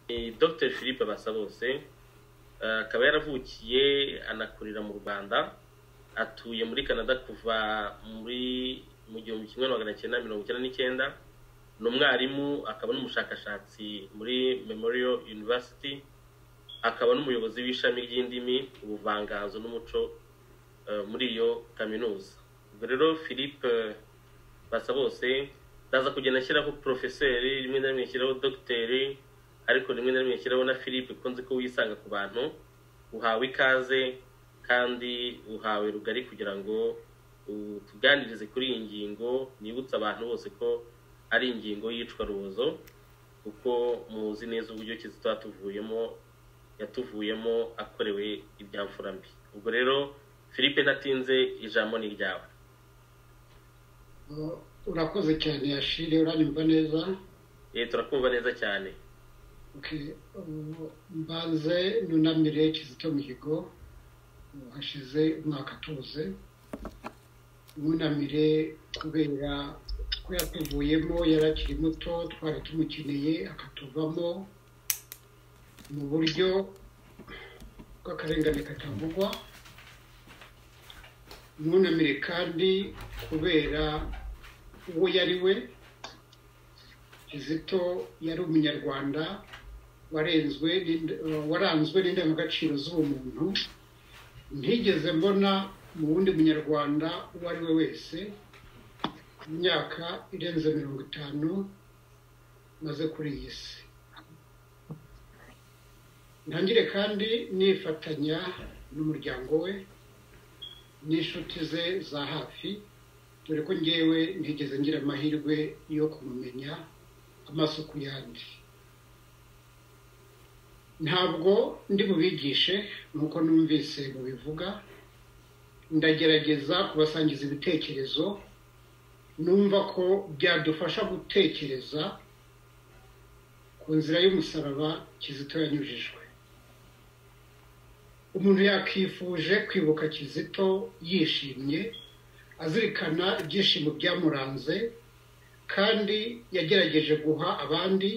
Dr Philippe Basabose, akaba yaravukiye anakurira mu Rwanda, atuye muri Canada kuva mu 1999. Ni umwarimu akaba n'umushakashatsi muri Memorial University, akaba n'umuyobozi w'ishami ry'indimi, ubuvanganzo n'umuco muri iyo kaminuza. Ubwo rero Philippe Basabose ndaza kugenda ashyiraho professeur, rimwe na rimwe ashyiraho docteur, ariko rimwe na rimwe ashyiraho na Philippe, kunze ko wisanga ku bantu. Uhawe ikaze kandi uhawe rugari kugira ngo tuganirize kuri iyi ngingo. Nibutsa abantu bose ko ari ingingo yicwa rubozo, kuko muzi neza uburyo Kizito yatuvuyemo akorewe ibyamfura mbi. Ubwo rero Philippe, natinze, ijambo ni ryawe. Urakoze cyane Yashire, uranyumva neza? Turakumva neza cyane. Mbanze nunamire Kizito Mihigo, hashize umwaka tuze. Nunamire kubera ko yatuvuyemo yarakiri muto, twari tumukeneye akatuvamo mu buryo bw'akarengane katavugwa. Nunamire kandi kubera uwo yari we. Kizito yari umunyarwanda waranzwe n'indangagaciro z'ubumuntu. Ntigeze mbona mu wundi munyarwanda uwo ari we wese mu myaka irenze 50 maze kuri iyi si. Ntangire kandi nifatanya n'umuryango we n'inshuti ze za hafi, dore ko ngewe ntigeze ngira amahirwe yo kumumenya amaso ku yandi. Ntabwo ndi bubigishe nk'uko numvise mubivuga, ndagerageza kubasangiza ibitekerezo numva ko byadufasha gutekereza ku nzira y'umusaraba Kizito yanyujijwe. Umuntu yakifuje kwibuka Kizito yishimye, azirikana ibyishimo byamuranze, kandi yagerageje guha abandi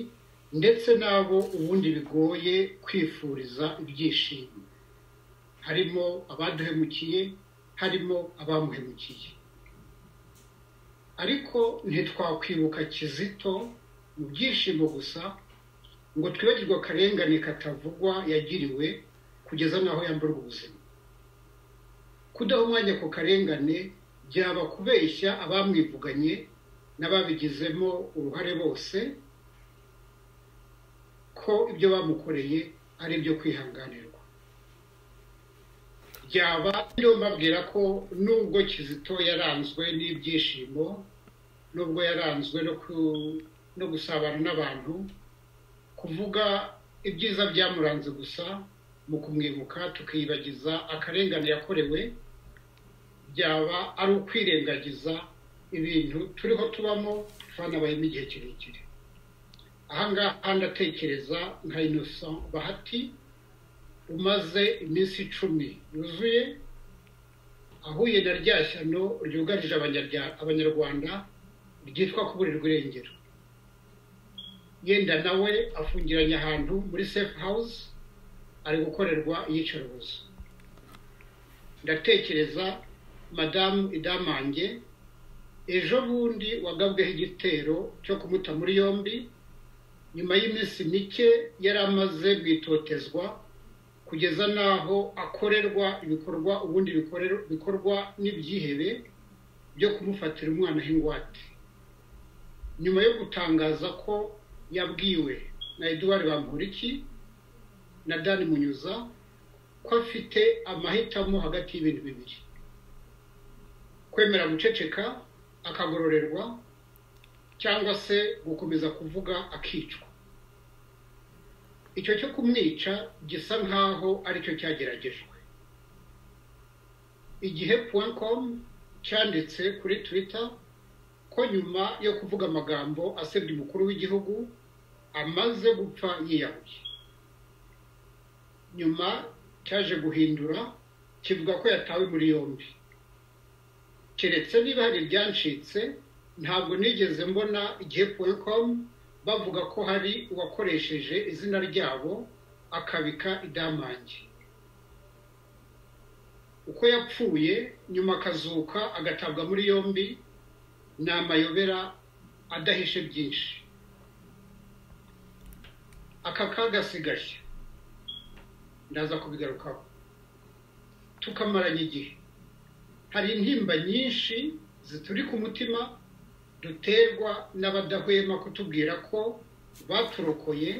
ndetse nabo ubundi bigoye kwifuriza ibyishimo. Harimo abaduhemukiye, harimo abamuhemukiye. Ariko ntitwakwibuka Kizito mu byishimo gusa ngo twibagirwe akarengane katavugwa yagiriwe kugeza naho yamburwa ubuzima. Kudaha umwanya ku karengane byaba kubeshya abamwivuganye n'ababigizemo uruhare bose ko ibyo bamukoreye ari ibyo kwihanganirwa. Byaba rero mbabwira ko nubwo Kizito yaranzwe n'ibyishimo, nubwo yaranzwe no gusabana n'abantu, kuvuga ibyiza byamuranze gusa mu kumwibuka tukiyibagiza akarengane yakorewe, byaba ari ukwirengagiza ibintu turiho tubamo twanabayemo igihe kirekire. Ahangaha ndatekereza nka Innocent Bahati umaze iminsi 10 yuzuye ahuye na rya shyano ryugarije abanyarwanda ryitwa kuburirwa irengero. Yenda nawe afungiranye ahantu muri safe house, ari gukorerwa iyicarubozo. Ndatekereza Madamu Idamange ejo bundi wagabweho igitero cyo kumuta muri yombi, nyuma y'iminsi mike yari amaze gwitotezwa kugeza naho akorerwa ibikorwa ubundi bikorwa n'ibyihebe byo kumufatira umwana h'ingwate. Nyuma yo gutangaza ko yabwiwe na Edouard Bamporiki na Dani Munyuza ko afite amahitamo hagati y'ibintu bibiri: kwemera guceceka akagororerwa, cyangwa se gukomeza kuvuga akicwa. Icyo cyo kumwica gisa nkaho ari cyo cyageragejwe. Igihe.com cyanditse kuri Twitter ko nyuma yo kuvuga amagambo asebya umukuru w'igihugu amaze gupfa yiyahuye. Nyuma cyaje guhindura kivuga ko yatawe muri yombi. Keretse niba hari byancitse, ntabwo nigeze mbona Igihe.com bavuga ko hari uwakoresheje izina ryabo akabika idamange, uko yapfuye nyuma akazuka agatabwa muri yombi ni amayobera adahishe byinshi. Aka kagasigaye ndaza kubigarukaho. Tukamaranye igihe, hari intimba nyinshi zituri ku mutima duterwa n'abadahwema kutubwira ko baturokoye,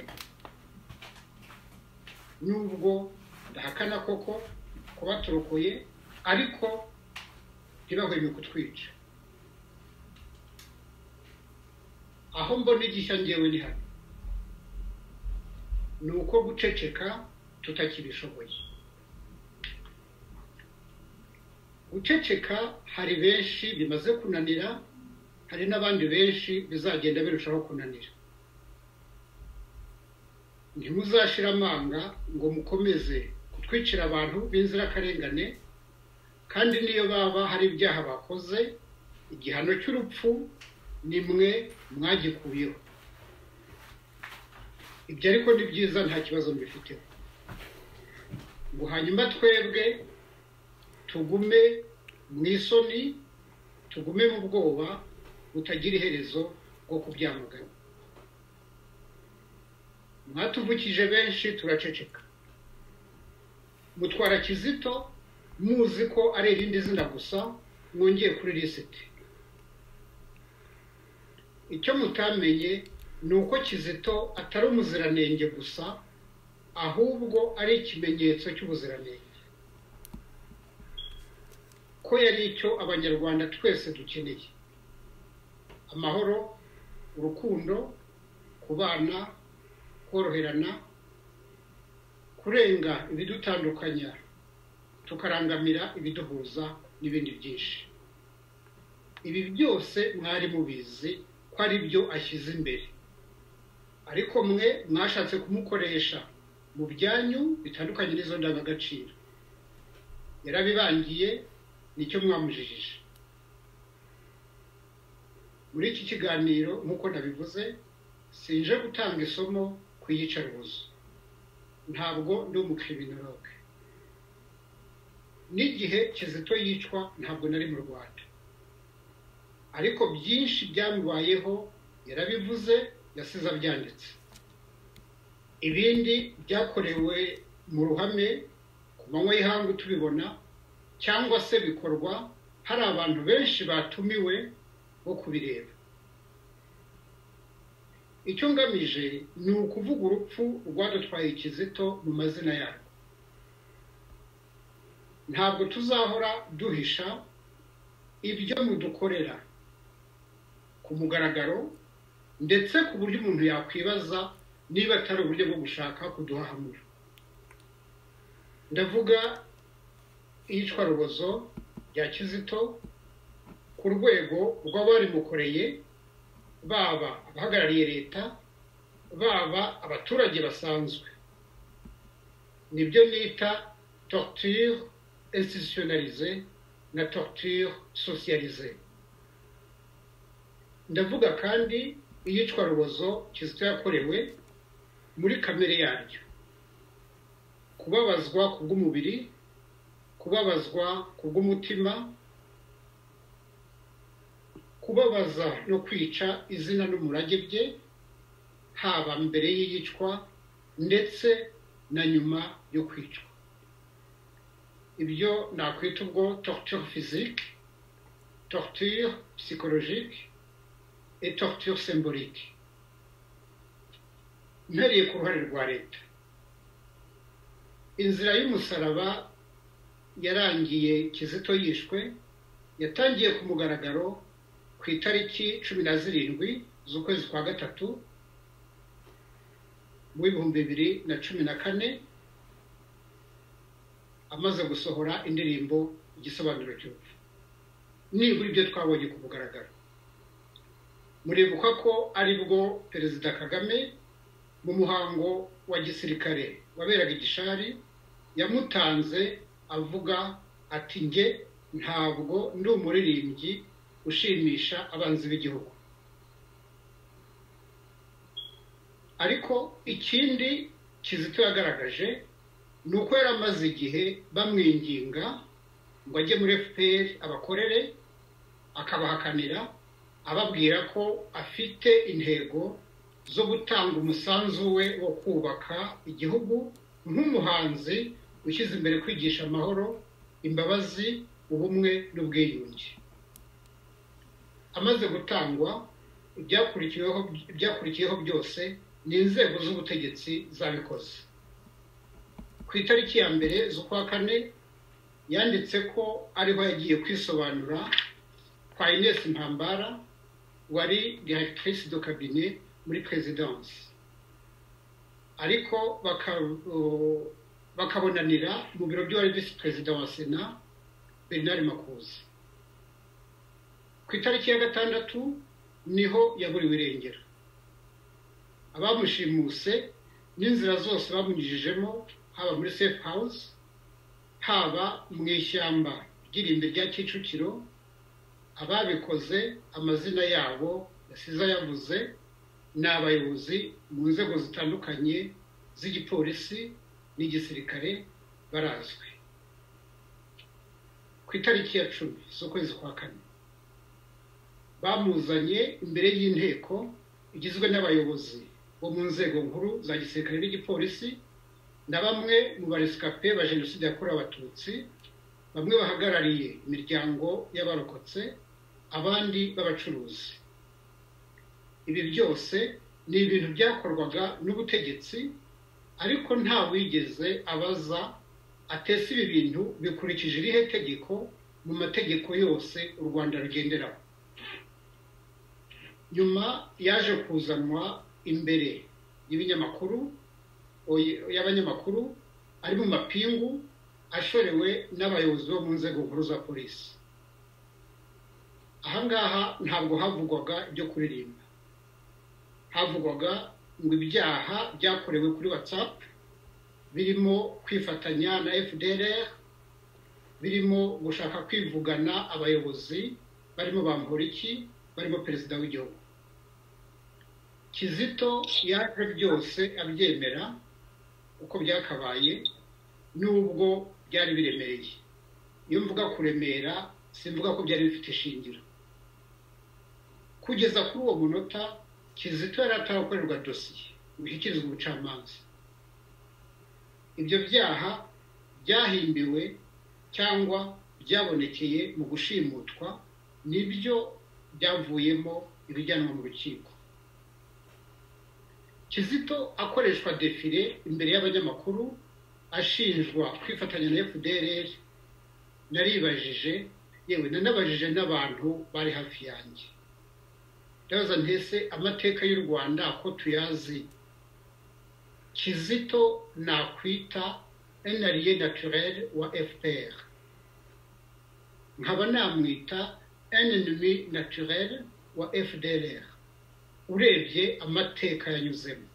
nubwo ndahakana koko ko baturokoye, ariko ntibahweme kutwica. Aho mbona igishya ngewe ni hano, ni uko guceceka tutakibishoboye. Guceceka hari benshi bimaze kunanira, hari n'abandi benshi bizagenda birushaho kunanira. Ntimuzashira amanga ngo mukomeze kutwicira abantu b'inzirakarengane, kandi niyo baba hari ibyaha bakoze, igihano cy'urupfu nimwe mwagikuyeho. Ibyo ariko ni byiza, nta kibazo mbifiteho. Ngo hanyuma twebwe tugume mu isoni, tugume mu bwoba butagira iherezo bwo kubyamagana. Mwatuvukije benshi turaceceka. Mutwara Kizito muzi ko ari irindi zina gusa mwongeye kuri lisiti. Icyo mutamenye ni uko Kizito atari umuziranenge gusa, ahubwo ari ikimenyetso cy'ubuziranenge, ko yari icyo abanyarwanda twese dukeneye: amahoro, urukundo, kubana, koroherana, kurenga ibidutandukanya tukarangamira ibiduhuza n'ibindi byinshi. Ibi byose mwari mubizi ko ari byo ashyize imbere, ariko mwe mwashatse kumukoresha mu byanyu bitandukanye n'izo ndangagaciro. Yarabibangiye, nicyo mwamujijije. Muri iki kiganiro nk'uko nabivuze, sinje gutanga isomo ku iyicarubozo, ntabwo ndi umukriminologe. N'igihe Kizito yicwa ntabwo nari mu Rwanda, ariko byinshi byamubayeho yarabivuze, yasize abyanditse. Ibindi byakorewe mu ruhame ku manywa y'ihangu tubibona, cyangwa se bikorwa hari abantu benshi batumiwe bo kubireba. Icyo ngamije ni ukuvuga urupfu rwadutwaye Kizito mu mazina yarwo. Ntabwo tuzahora duhisha ibyo mudukorera ku mugaragaro, ndetse ku buryo umuntu yakwibaza niba atari uburyo bwo gushaka kuduhahamura. Ndavuga iyicwarubozo rya Kizito ku rwego rw'abarimukoreye, baba abahagarariye leta, baba abaturage basanzwe. Nibyo nita torture institutionnalisée na torture socialisée. Ndavuga kandi iyicwarubozo Kizito yakorewe muri kamere yaryo: kubabazwa ku bw'umubiri, kubabazwa ku bw'umutima, kubabaza no kwica izina n'umurage bye, haba mbere y'iyicwa ndetse na nyuma yo kwicwa. Ibyo nakwita ubwo torture physique, torture psychologique et torture symbolique. Mpereye ku ruhare rwa leta, inzira y'umusaraba yarangiye Kizito yishwe yatangiye ku mugaragaro ku itariki 17 z'ukwezi kwa gatatu mu 2014, amaze gusohora indirimbo igisobanuro cy'urupfu. Nibura ibyo twabonye ku mugaragaro, muribuka ko ari bwo Perezida Kagame mu muhango wa gisirikare waberaga igishari yamutanze avuga ati: nge ntabwo ndi umuririmbyi ushimisha abanzi b'igihugu. ariko ikindi Kizito yagaragaje ni uko yari amaze igihe bamwinginga ngo ajye muri FPR abakorere, akabahakanira ababwira ko afite intego zo gutanga umusanzu we wo kubaka igihugu nk'umuhanzi ushyize imbere kwigisha amahoro, imbabazi, ubumwe n'ubwiyunge. Amaze gutangwa, ibyakurikiyeho byose ni inzego z'ubutegetsi zabikoze. Ku itariki ya mbere z'ukwa kane yanditse ko ariho yagiye kwisobanura kwa Ines Mpambara wari directrice de cabinet muri présidence, ariko bakabonanira mu biro by'uwari vice president wa Sena Bernard Makuza. Ku itariki ya gatandatu niho yaburiwe irengero. Abamushimuse n'inzira zose bamunyujijemo, haba muri safe house, haba mu ishyamba ry'irimbi rya Kicukiro, ababikoze amazina yabo yasize yavuze n'abayobozi mu nzego zitandukanye z'igipolisi n'igisirikare barazwi. Ku itariki ya 10 z'ukwezi kwa kane bamuzanye imbere y'inteko igizwe n'abayobozi bo mu nzego nkuru za gisirikare n'igipolisi na bamwe mu barescape ba jenoside yakorewe Abatutsi, bamwe bahagarariye imiryango y'abarokotse, abandi b'abacuruzi. Ibi byose ni ibintu byakorwaga n'ubutegetsi, ariko nta wigeze abaza atese ibi bintu bikurikije irihe tegeko mu mategeko yose u Rwanda rugenderaho. Nyuma yaje kuzanwa imbere y'abanyamakuru ari mu mapingu ashorewe n'abayobozi bo mu nzego nkuru za polisi. Ahangaha ntabwo havugwaga ibyo kuririmba, havugwaga ngo ibyaha byakorewe kuri WhatsApp birimo kwifatanya na FDLR, birimo gushaka kwivugana abayobozi barimo Bamporiki, barimo perezida w'igihugu. Kizito yaje byose abyemera uko byakabaye, nubwo byari biremereye. Iyo mvuga kuremera simvuga ko byari bifite ishingiro. Kugeza kuri uwo munota Kizito yari atarakorerwa dosiye gushyikirizwa ubucamanza. Ibyo byaha byahimbiwe cyangwa byabonekeye mu gushimutwa nibyo byavuyemo ibijyanwa mu rukiko. Kizito akoreshwa defile imbere y'abanyamakuru ashinjwa kwifatanya na FDLR. Naribajije, yewe nanabajije n'abantu bari hafi yanjye, ndabaza ntese amateka y'u Rwanda ko tuyazi, Kizito nakwita un allié naturel wa FPR, nkaba namwita un ennemi naturel wa FDLR urebye amateka yanyuzemo?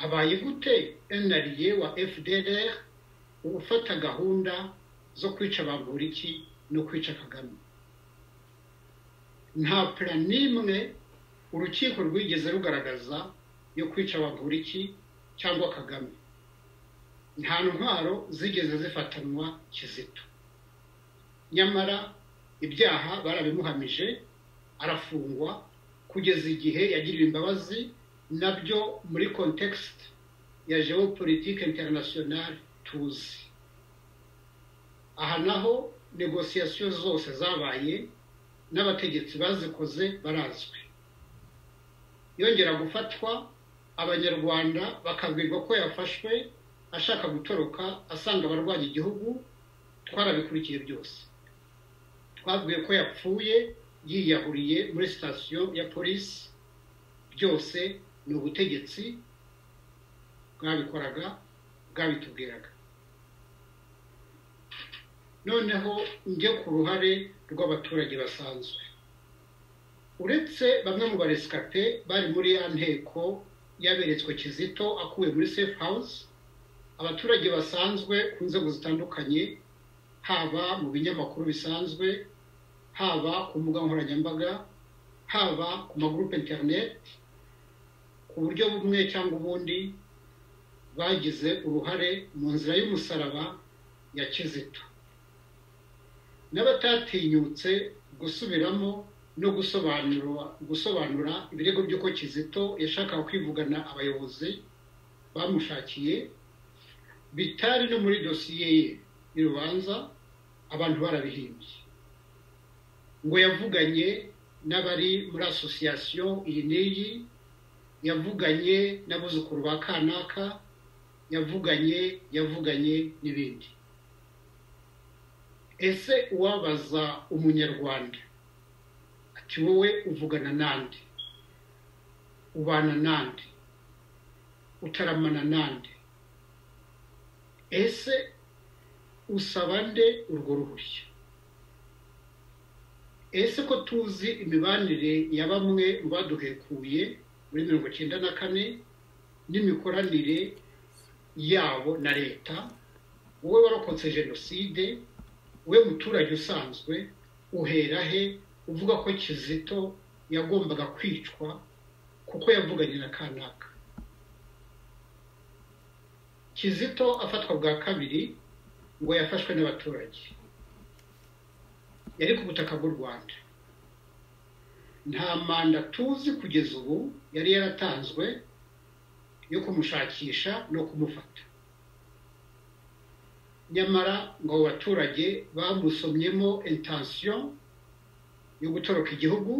Abaye gute un allié wa FDLR ufata gahunda zo kwica Bamporiki no kwica Kagame? Nta plan n'imwe urukiko rwigeze rugaragaza yo kwica Bamporiki cyangwa Kagame. Nta ntwaro zigeze zifatanwa Kizito. Nyamara ibyaha barabimuhamije, arafungwa kugeza igihe yagiriwe imbabazi, nabyo muri context ya geopolitique internationale tuzi. Aha naho negociation zose zabaye n'abategetsi bazikoze barazwi. Yongera gufatwa, abanyarwanda bakabwirwa ko yafashwe ashaka gutoroka asanga abarwanya igihugu. Twarabikurikiye byose. Twabwiye ko yapfuye yiyahuriye muri station ya polisi. Byose ni ubutegetsi bwabikoraga, bwabitubwiraga. Noneho njye ku ruhare rw'abaturage basanzwe. Uretse bamwe mu barescape bari muri ya nteko yaberetswe Kizito akuwe muri safe house, abaturage basanzwe ku nzego zitandukanye, haba mu binyamakuru bisanzwe, haba ku mbuga nkoranyambaga, haba ku magroupe internet, ku buryo bumwe cyangwa ubundi bagize uruhare mu nzira y'umusaraba ya Kizito, n'abatatinyutse gusubiramo no gusobanura ibirego by'uko Kizito yashakaga kwivugana abayobozi bamushakiye bitari no muri dosiye ye y'urubanza. Abantu barabihimbye ngo yavuganye n'abari muri association iyi n'iyi, yavuganye n'abuzukuru ba kanaka, yavuganye n'ibindi. Ese uwabaza umunyarwanda ati wowe uvugana nande, ubana nande, utaramana nande, ese usaba nde urwo ruhushya? Ese ko tuzi imibanire ya bamwe mu baduhekuye muri 1994 n'imikoranire yabo na leta, wowe warokotse jenoside, we muturage usanzwe, uhera he uvuga ko Kizito yagombaga kwicwa kuko yavuganye na kanaka? Kizito afatwa bwa kabiri ngo yafashwe n'abaturage, yari ku butaka bw'u Rwanda. Nta manda tuzi kugeza ubu yari yaratanzwe yo kumushakisha no kumufata. Nyamara ngo abaturage bamusomyemo intention yo gutoroka igihugu,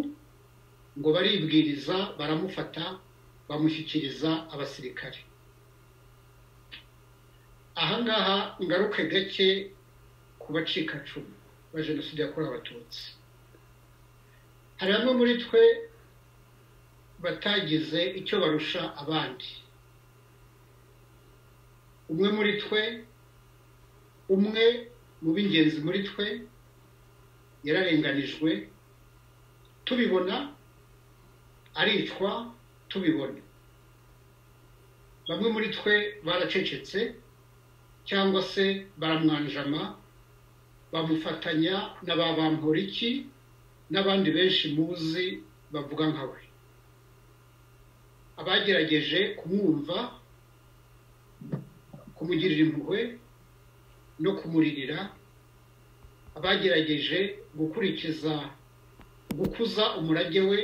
ngo baribwiriza baramufata bamushyikiriza abasirikare. Ahangaha ngaruke gake ku bacikacumu ba jenoside yakorewe abatutsi. Hari bamwe muri twe batagize icyo barusha abandi. Umwe mu b'ingenzi muri twe yararenganijwe tubibona, aricwa tubibona. Bamwe muri twe baracecetse cyangwa se baramwanjama, bamufatanya na Bamporiki n'abandi benshi muzi bavuga nkawe. Abagerageje kumwumva, kumugirira impuhwe no kumuririra, abagerageje gukuza umurage we,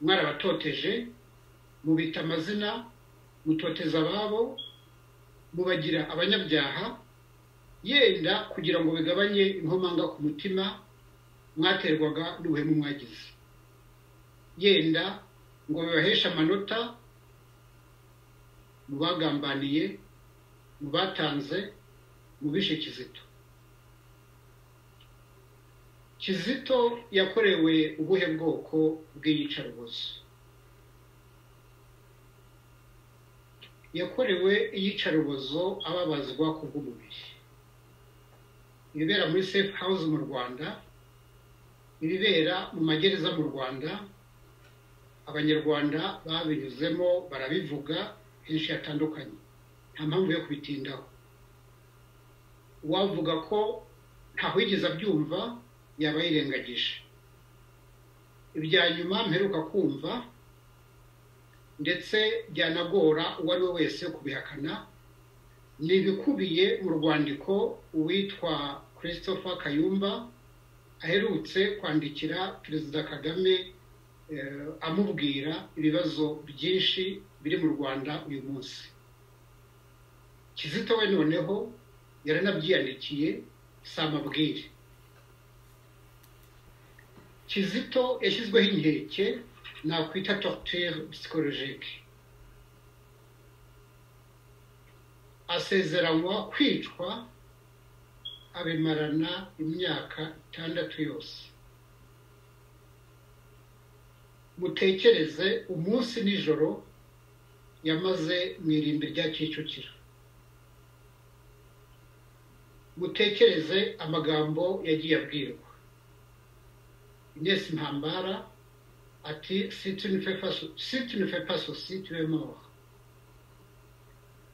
mwarabatoteje, mubita amazina, mutoteza ababo, mubagira abanyabyaha, yenda kugira ngo bigabanye inkomanga ku mutima mwaterwaga n'ubuhemu mwagize, yenda ngo bibaheshe amanota mu bagambaniye, mu batanze, mu bishe Kizito. Kizito yakorewe ubuhe bwoko bw'iyicarubozo? Yakorewe iyicarubozo ababazwa ku bw'umubiri. Ibibera muri safe house mu Rwanda, ibibera mu magereza mu Rwanda, abanyarwanda babinyuzemo barabivuga henshi hatandukanye, nta mpamvu yo kubitindaho. Uwavuga ko ntaho yigeze abyumva yaba yirengagije. Ibya nyuma mperuka kumva ndetse byanagora uwo ari we wese kubihakana, ni ibikubiye mu rwandiko uwitwa Christopher Kayumba aherutse kwandikira Perezida Kagame amubwira ibibazo byinshi biri mu Rwanda uyu munsi. Kizito we noneho yaranabyiyandikiye, si amabwire. Kizito yashyizweho inkeke nakwita torture psychologique. Asezeranywa kwicwa, abimarana imyaka 6 yose. Mutekereze umunsi nijoro yamaze mu irimbi rya Kicukiro. Mutekereze amagambo yagiye abwirwa. Inès Mpambara ati si tu ne fais pas ceci tu es mort.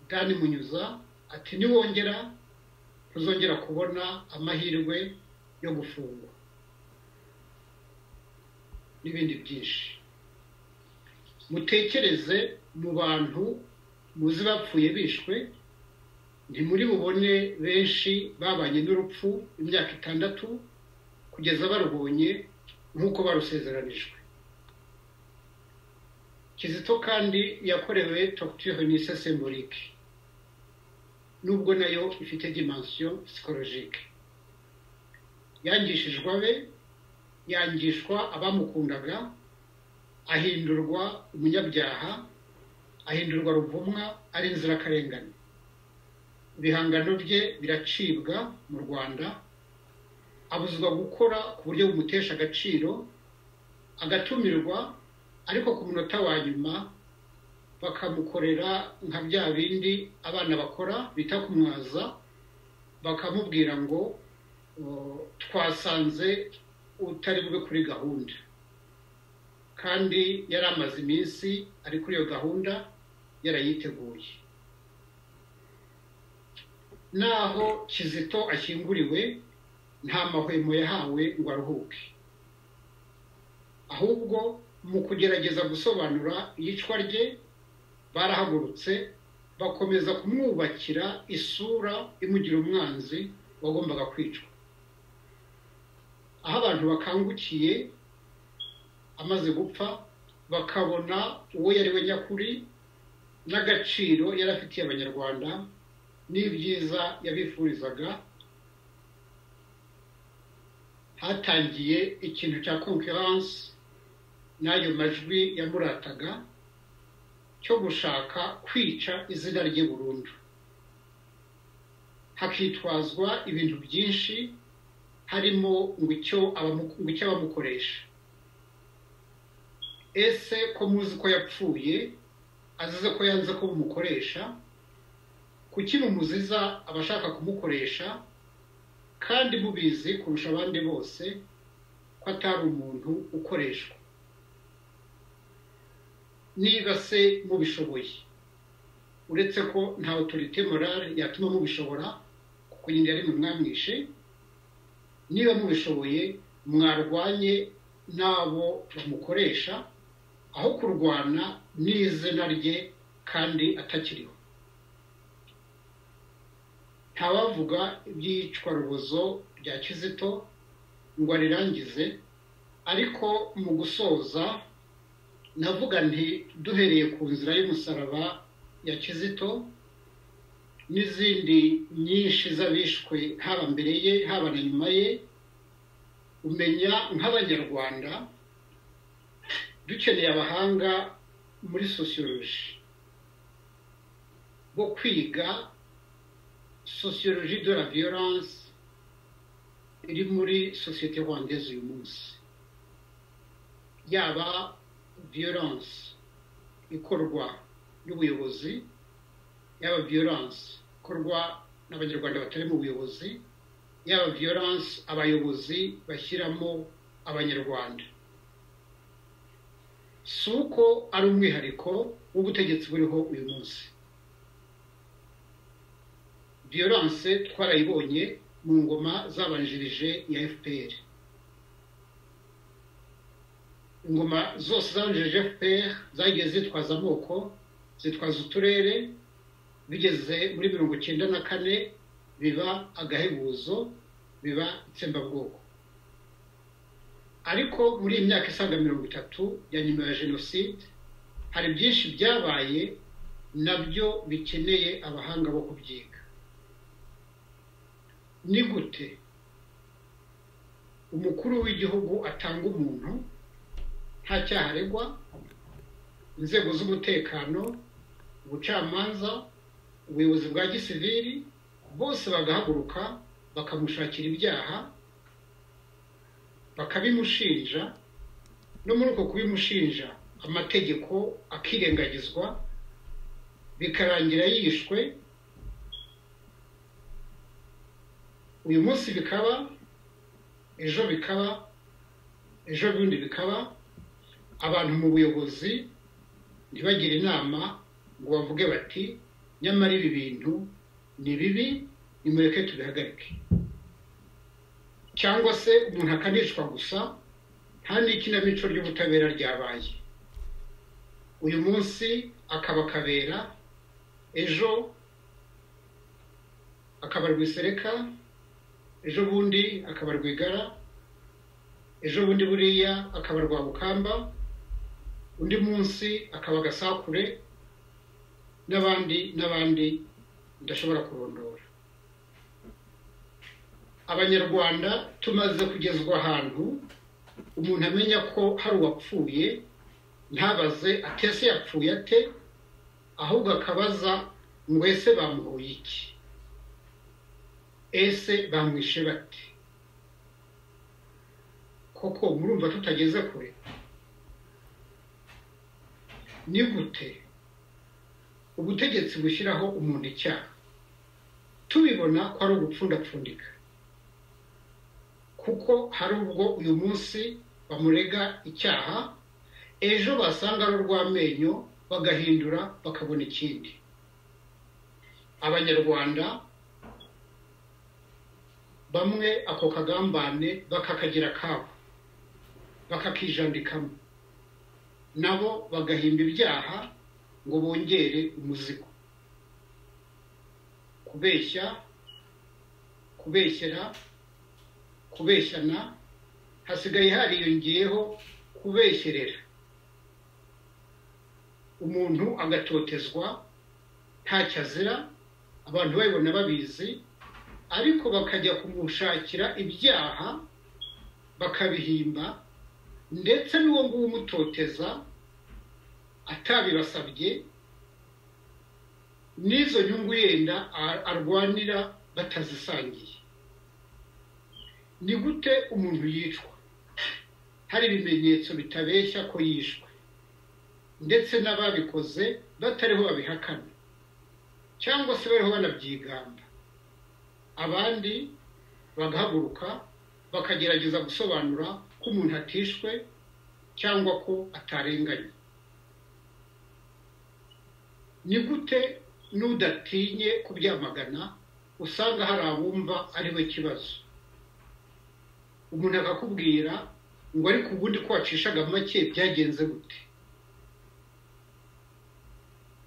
Dani Munyuza ati niwongera tuzongera kubona amahirwe yo gufungwa, n'ibindi byinshi. mutekereze mu bantu muzi bapfuye bishwe ntimuri bubone benshi babanye n'urupfu imyaka 6 kugeza barubonye nk'uko barusezeranijwe. Kizito kandi yakorewe torture nise symbolique nubwo nayo ifite dimension psychologique. Yangishijwe abe, yangishwa abamukundaga, ahindurwa umunyabyaha, ahindurwa ruvumwa ari inzirakarengane. Ibihangano bye biracibwa mu Rwanda, abuzwa gukora ku buryo bumutesha agaciro, agatumirwa ariko ku munota wa nyuma bakamukorera nka bya bindi abana bakora bita kumwaza, bakamubwira ngo twasanze utari bube kuri gahunda, kandi yari amaze iminsi ari kuri iyo gahunda yarayiteguye. Naho Kizito ashyinguriwe nta mahwemo yahawe ngo aruhuke, ahubwo mu kugerageza gusobanura iyicwa rye barahagurutse bakomeza kumwubakira isura imugira umwanzi wagombaga kwicwa. Aho abantu bakangukiye amaze gupfa bakabona uwo yari we nyakuri n'agaciro yari afitiye abanyarwanda n'ibyiza yabifurizaga, hatangiye ikintu cya concurrence n'ayo majwi yamurataga cyo gushaka kwica izina rye burundu. Hakitwazwa ibintu byinshi harimo ngo icyo abamukoresha. Ese ko muzi ko yapfuye azize ko yanze ko bumukoresha, kuki mumuziza abashaka kumukoresha kandi mubizi kurusha abandi bose ko atari umuntu ukoreshwa? Niba se mubishoboye, uretse ko nta autorité morale yatuma mubishobora kuko nyine yari mwamwishe, niba mubishoboye mwarwanye nabo bamukoresha aho kurwana n'izina rye kandi atakiriho. Ntawavuga ibyicwa rubozo rya Kizito ngo arirangize, ariko mu gusoza navuga nti duhereye ku nzira y'umusaraba ya Kizito n'izindi nyinshi z'abishwe haba mbere ye haba na nyuma ye, umenya nk'abanyarwanda dukeneye abahanga muri sociologie bo kwiga sociologie de la violence iri muri société rwandaise uyu munsi, yaba violence ikorwa n'ubuyobozi, yaba violence ikorwa n'abanyarwanda batari mu buyobozi, yaba violence abayobozi bashyiramo abanyarwanda. Suko ari umwihariko w'ubutegetsi buriho uyu munsi. Violence twarayibonye mu ngoma zabanjirije ya FPR. Ingoma zose zabanjirije FPR zagiye zitwaza amoko, zitwaza uturere, bigeze muri 1994 biba agahebuzo, biba itsembabwoko. Ariko muri imyaka isaga 30 ya nyuma ya jenoside hari byinshi byabaye nabyo bikeneye abahanga bo kubyiga. Ni gute umukuru w'igihugu atanga umuntu nta cyaha aregwa, inzego z'umutekano, ubucamanza, ubuyobozi bwa gisivili bose bagahaguruka bakamushakira ibyaha, bakabimushinja, no muri uko kubimushinja amategeko akirengagizwa, bikarangira yishwe. Uyu munsi bikaba, ejo bikaba, ejo bundi bikaba, abantu mu buyobozi ntibagire inama ngo bavuge bati nyamara ibi bintu ni bibi, nimureke tubihagarike. Cyangwa se umuntu akanishwa gusa nta n'ikinamico ry'ubutabera ryabaye. uyu munsi akaba Kabera, ejo akaba Rwisereka, ejo bundi akaba Rwigara, ejo bundi buriya akaba Rwabukamba, undi munsi akaba Gasakure, n'abandi ndashobora kurondora. Abanyarwanda tumaze kugezwa ahantu umuntu amenya ko hari uwapfuye, ntabaze atese yapfuye ate, ahubwo akabaza ngo ese bamuhoye iki, ese bamwishe bate. Koko murumva tutageze kure? Ni gute ubutegetsi bushyiraho umuntu icyaha tubibona ko ari ugupfundapfundika? Kuko hari ubwo uyu munsi bamurega icyaha, ejo basanga ari urw'amenyo bagahindura bakabona ikindi. Abanyarwanda bamwe ako kagambane bakakagira kabo, bakakijandikamo, nabo bagahimba ibyaha ngo bongere umuzigo. Kubeshya, kubeshyera, kubeshyana, hasigaye hariyongeyeho kubeshyerera. Umuntu agatotezwa ntacyo azira, abantu babibona babizi, ariko bakajya kumushakira ibyaha bakabihimba, ndetse n'uwo nguwo umutoteza atabibasabye, n'izo nyungu yenda arwanira batazisangiye. Ni gute umuntu yicwa hari ibimenyetso bitabeshya ko yishwe, ndetse n'ababikoze batariho babihakana cyangwa se bariho banabyigamba, abandi bagahaguruka bakagerageza gusobanura ko umuntu atishwe cyangwa ko atarenganye? Ni gute n'udatinye kubyamagana usanga hari abumva ari we kibazo? Umuntu akakubwira ngo ariko ubundi ko wacishaga make byagenze gute?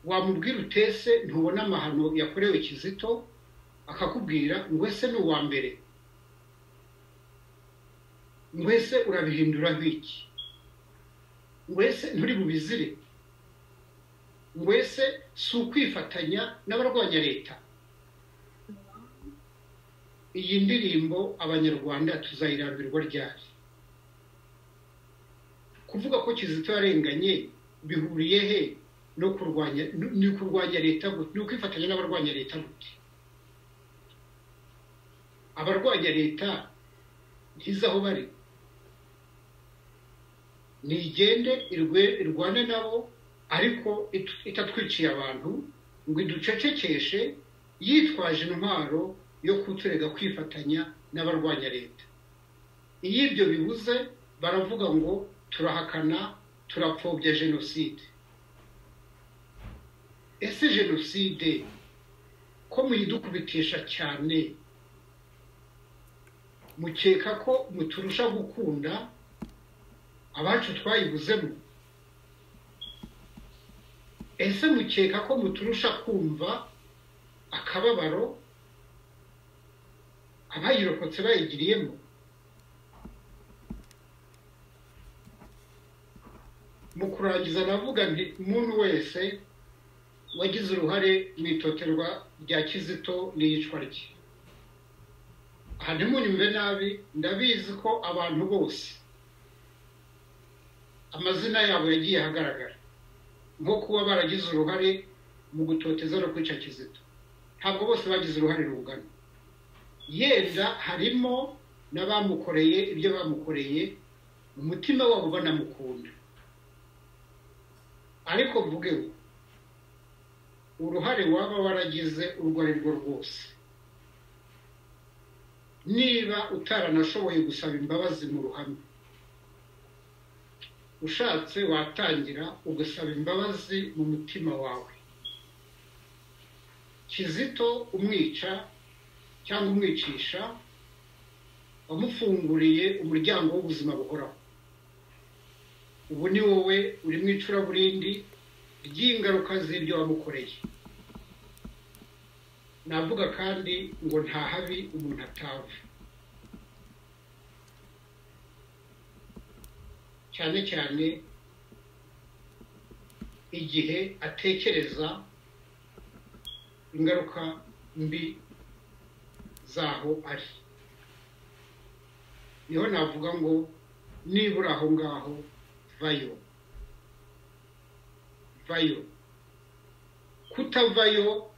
Wamubwira utese ntubona amahano yakorewe Kizito, akakubwira ngo ese ni uwa mbere, ngo ese urabihindura biki, ngo ese nturi bubizire, ngo ese si ukwifatanya n'abarwanya leta. Iyi ndirimbo Abanyarwanda tuzayirambirwa ryari? Kuvuga ko Kizito yarenganye bihuriye he no kurwanya leta gute, no kwifatanya n'abarwanya leta gute? Abarwanya leta ntizi aho bari, nigende irwane nabo, ariko itatwiciye abantu ngo iducecekeshe yitwaje intwaro yo kuturega kwifatanya n'abarwanya leta. Iyo ibyo bibuze baravuga ngo turahakana, turapfobya jenoside. Ese jenoside ko muyidukubitisha cyane, mukeka ko muturusha gukunda abacu twayibuzemo? Ese mukeka ko muturusha kumva akababaro abayirokotse bayigiriyemo? Mu kurangiza navuga nti umuntu wese wagize uruhare mu itoterwa rya Kizito n'iyicwa rye, aha ntimunyumve nabi, ndabizi ko abantu bose amazina yabo yagiye ahagaragara nko kuba baragize uruhare mu gutoteza no kwica Kizito. Ntabwo bose bagize uruhare rungana, yenda harimo n'abamukoreye ibyo bamukoreye mu mutima wabo banamukunda, ariko mvuge ngo uruhare waba waragize urwo ari rwo rwose, niba utaranashoboye gusaba imbabazi mu ruhame, ushatse watangira ugasaba imbabazi mu mutima wawe. Kizito umwica cyangwa umwicisha wamufunguriye umuryango w'ubuzima buhoraho. Ubu ni wowe uri mu icuraburindi ry'ingaruka z'ibyo wamukoreye. Navuga kandi ngo nta habi umuntu atava, cyane cyane igihe atekereza ingaruka mbi zaho ari. Niho navuga ngo nibura aho ngaho vayo. Kutavayo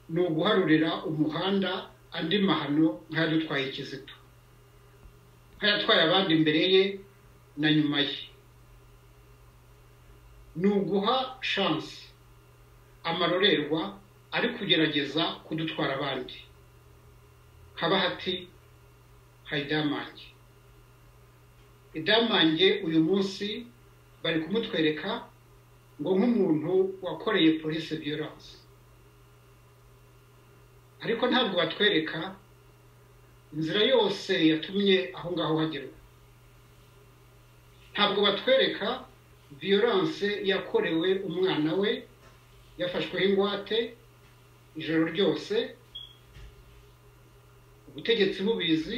ni uguharurira umuhanda andi mahano nk'ayadutwaye Kizito, nk'ayatwaye abandi imbere ye na nyuma ye. Ni uguha chance amarorerwa ari kugerageza kudutwara abandi nka Bahati Idamange. Idamange uyu munsi bari kumutwereka ngo nk'umuntu wakoreye police violence, ariko ntabwo batwereka inzira yose yatumye aho ngaho hagerwa. Ntabwo batwereka violence yakorewe umwana we yafashweho ingwate ijoro ryose, ubutegetsi bubizi,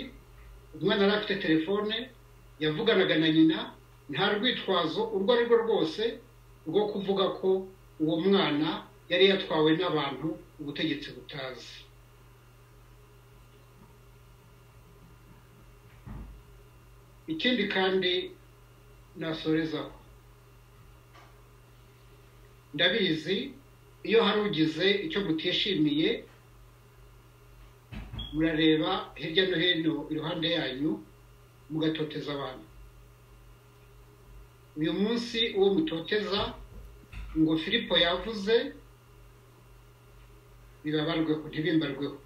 umwana yari afite telefone yavuganaga na nyina, nta rwitwazo urwo ari rwo rwose rwo kuvuga ko uwo mwana yari yatwawe n'abantu ubutegetsi butazi. Ikindi kandi nasorezaho, ndabizi iyo hari ugize icyo mutishimiye murareba hirya no hino iruhande yanyu mugatoteza abantu. Uyu munsi uwo mutoteza ngo Filipo yavuze bibabarweho ntibimbarweho.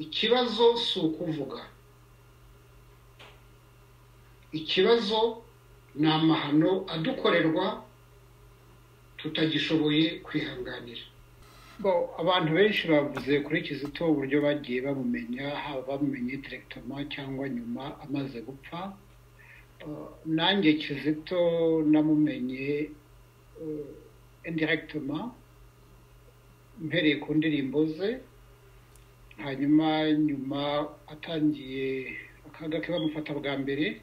Ikibazo si ukuvuga, ikibazo ni amahano adukorerwa tutagishoboye kwihanganira. Abantu benshi bavuze kuri Kizito uburyo bagiye bamumenya, haba bamumenye directement cyangwa nyuma amaze gupfa. Nanjye Kizito namumenye indirectement mpereye ku ndirimbo ze, hanyuma nyuma atangiye akaga ke bamufata bwa mbere,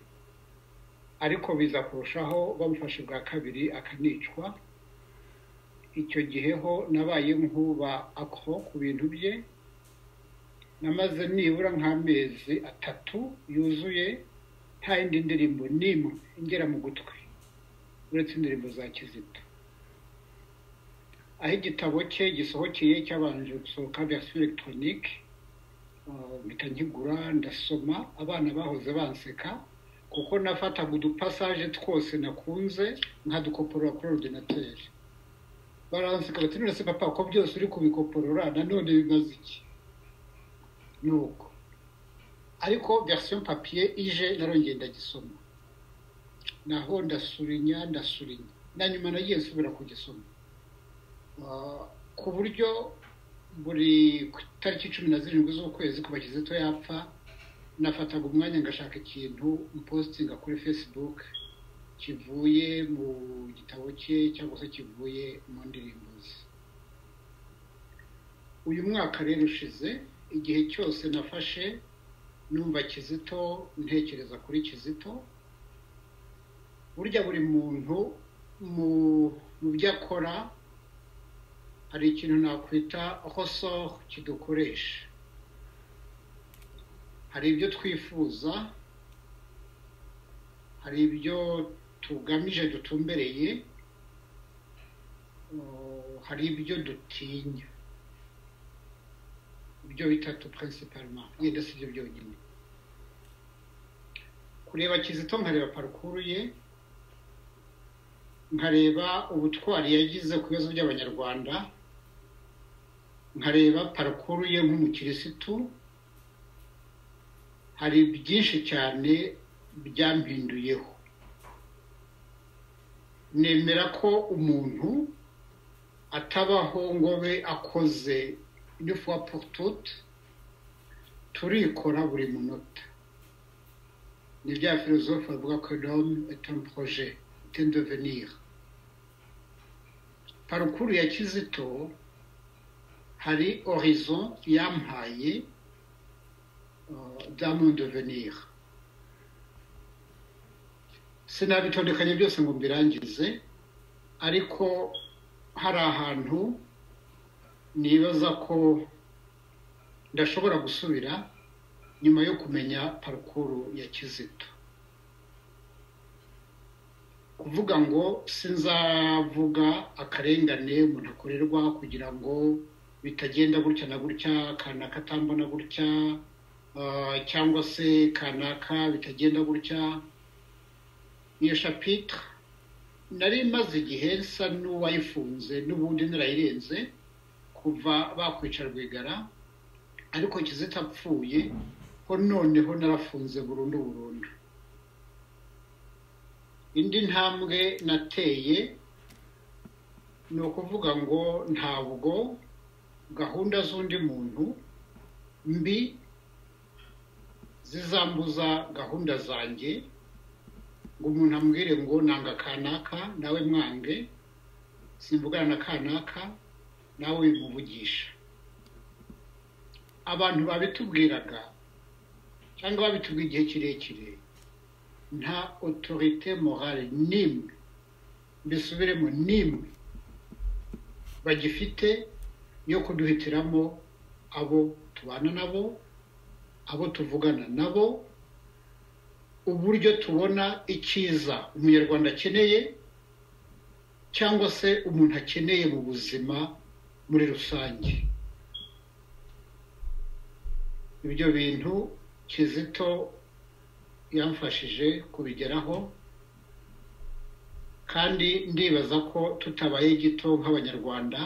ariko biza kurushaho bamufashe bwa kabiri akanicwa. Icyo gihe ho nabaye nkuba akho ku bintu bye, namaze nibura nk'amezi 3 yuzuye nta yindi ndirimbo nimwe ingera mu gutwi uretse indirimbo za Kizito. Aho igitabo cye gisohokeye cyabanje gusohoka version electronique, mpita nkigura ndasoma, abana bahoze banseka kuko nafataga udupassage twose nakunze nkadukoporora kuri ordinateur. Baranseka bati none se papa ko byose uri kubikoporora nanone bimaze iki? Nuko ariko version papier ije narongeye ndagisoma, naho ndasurinya na nyuma nagiye nsubira kugisoma, ku buryo buri tariki 17 z'ukwezi kuva Kizito yapfa nafataga umwanya ngashaka ikintu postinga kuri Facebook kivuye mu gitabo cye cyangwa se kivuye mu ndirimbo ze. Uyu mwaka rero ushize, igihe cyose nafashe numva Kizito, ntekereza kuri Kizito. Burya buri muntu mu byo akora hari ikintu nakwita ressort kidukoresha. Hari ibyo twifuza, hari ibyo tugamije dutumbereye, hari ibyo dutinya. Ibyo bitatu principalement, yenda si byo byonyine. Kureba Kizito nkareba parcours ye, nkareba ubutwari yagize ku bibazo by'abanyarwanda, nkareba parcours ye nk'umukirisitu, hari byinshi cyane byampinduyeho. Nemera ko umuntu atabaho ngo be akoze une fois pour toutes, turikora buri munota. Ni bya philosophe bavuga ko l'homme est un projet. est un devenir. Parcours ya Kizito hari horizon yampaye dans mon devenir. Sinabitondekanye byose ngo mbirangize, ariko hari ahantu nibaza ko ndashobora gusubira nyuma yo kumenya parcours ya Kizito. Kuvuga ngo sinzavuga akarengane umuntu akorerwa kugira ngo bitagenda gutya na gutya, kanaka atambona gutya, cyangwa se kanaka bitagenda gutya. Iyo chapitre nari maze igihe nsa n'uwayifunze n'ubundi narayirenze kuva bakwica Rwigara, ariko Kizito apfuye ko noneho narafunze burundu. Indi ntambwe nateye ni ukuvuga ngo ntabwo gahunda z'undi muntu mbi zizambuza gahunda zanjye, ngo umuntu ambwire ngo nanga kanaka nawe mwange, simvugana na kanaka nawe wimuvugisha. Abantu babitubwiraga cyangwa babitubwiye igihe kirekire, nta autorité morale nimwe, mbisubiremo nimwe bagifite yo kuduhitiramo abo tubana nabo, abo tuvugana nabo, uburyo tubona icyiza umunyarwanda akeneye cyangwa se umuntu akeneye mu buzima muri rusange. Ibyo bintu Kizito yamfashije kubigeraho, kandi ndibaza ko tutabaye gito nk'abanyarwanda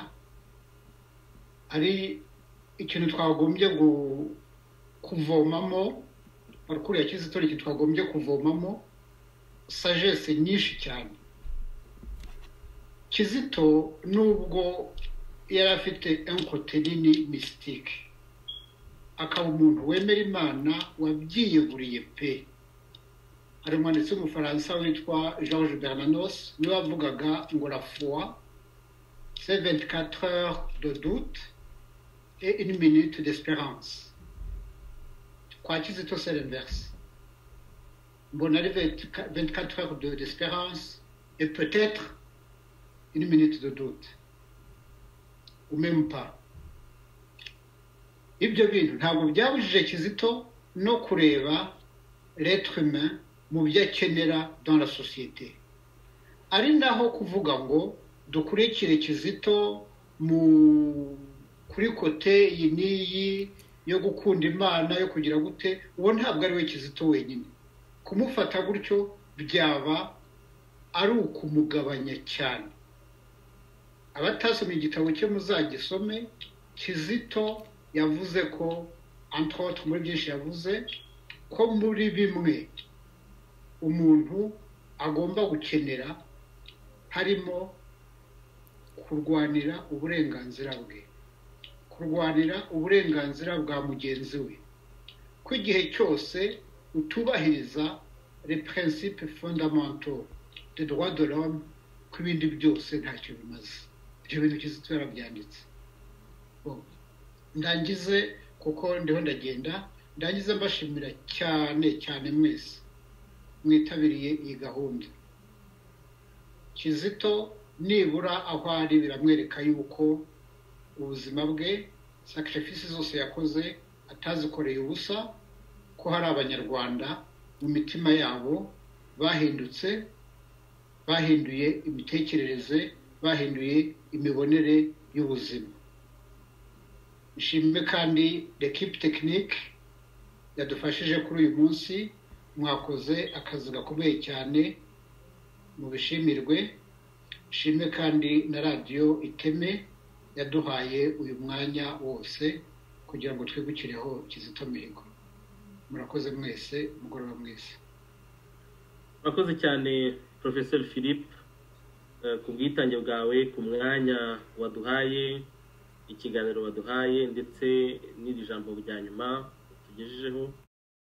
ari ikintu twagombye kuvomamo. Parcours ya Kizito ikintu twagombye kuvomamo sagesse nyinshi cyane. Kizito nubwo yari afite un côté nini mystique, akaba umuntu wemera Imana wabyiyeguriye pe. Hari umwanditsi w'Umufaransa witwa Georges Bernanos niwe wavugaga ngo la foi c'est 24 heures de doute et 1 minute d'espérance. Kwa Kizito c'est l'inverse. Bon, on a 24 heures d'espérance et peut-être 1 minute de doute, ou même pas. Ibyo bintu ntabwo byabujije Kizito no kureba l'être humain mu byo akenera dans la société. Ari naho kuvuga ngo dukurikire Kizito kuri kote iyi n'iyi yo gukunda Imana yo kugira gute, uwo ntabwo ari we Kizito wenyine. Kumufata gutyo byaba ari ukumugabanya cyane. Abatasomye igitabo cye muzagisome. Kizito yavuze ko entre autres muri byinshi yavuze ko muri bimwe umuntu agomba gukenera harimo kurwanira uburenganzira bwe, kurwanira uburenganzira bwa mugenzi we, ko igihe cyose utubahiriza les principes fondamentaux des droits de l'homme, ko ibindi byose ntacyo bimaze. Ibyo bintu Kizito yarabyanditse. Ndangize kuko ndiho ndagenda, ndangize mbashimira cyane mwese mwitabiriye iyi gahunda. Kizito nibura aho ari biramwereka yuko ubuzima bwe, sacrifice zose yakoze atazikoreye ubusa, ko hari abanyarwanda mu mitima yabo bahindutse, bahinduye imitekerereze, bahinduye imibonere y'ubuzima. Nshimye kandi l'équipe technique yadufashije kuri uyu munsi, mwakoze akazi gakomeye cyane, mubishimirwe. Nshimye kandi na radio Iteme yaduhaye uyu mwanya wose kugira ngo twibukireho Kizito Mihigo. Murakoze mwese, mugoroba mwese. Murakoze cyane Professor Philippe ku bwitange bwawe, ku mwanya waduhaye, ikiganiro waduhaye, ndetse n'iri jambo rya nyuma tugejejeho.